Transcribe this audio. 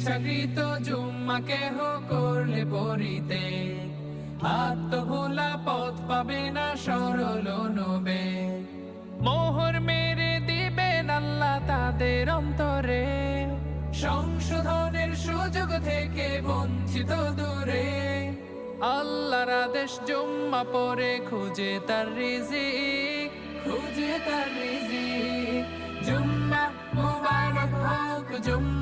ইচ্ছাকৃত জুম্মা কেহ করলে পড়িতে, আত্মভোলা পথ পাবে না সরল নবে। মোহর মেরে দিবেন আল্লাহ তাদের অন্তরে, সংশোধনের সুযোগ থেকে বঞ্চিত দূরে। আল্লাহর আদেশ জুম্মা পরে খুঁজে তার রিজিক, খুঁজে তার রিজিক। জুম্মা মুবারক হোক, জুম্মা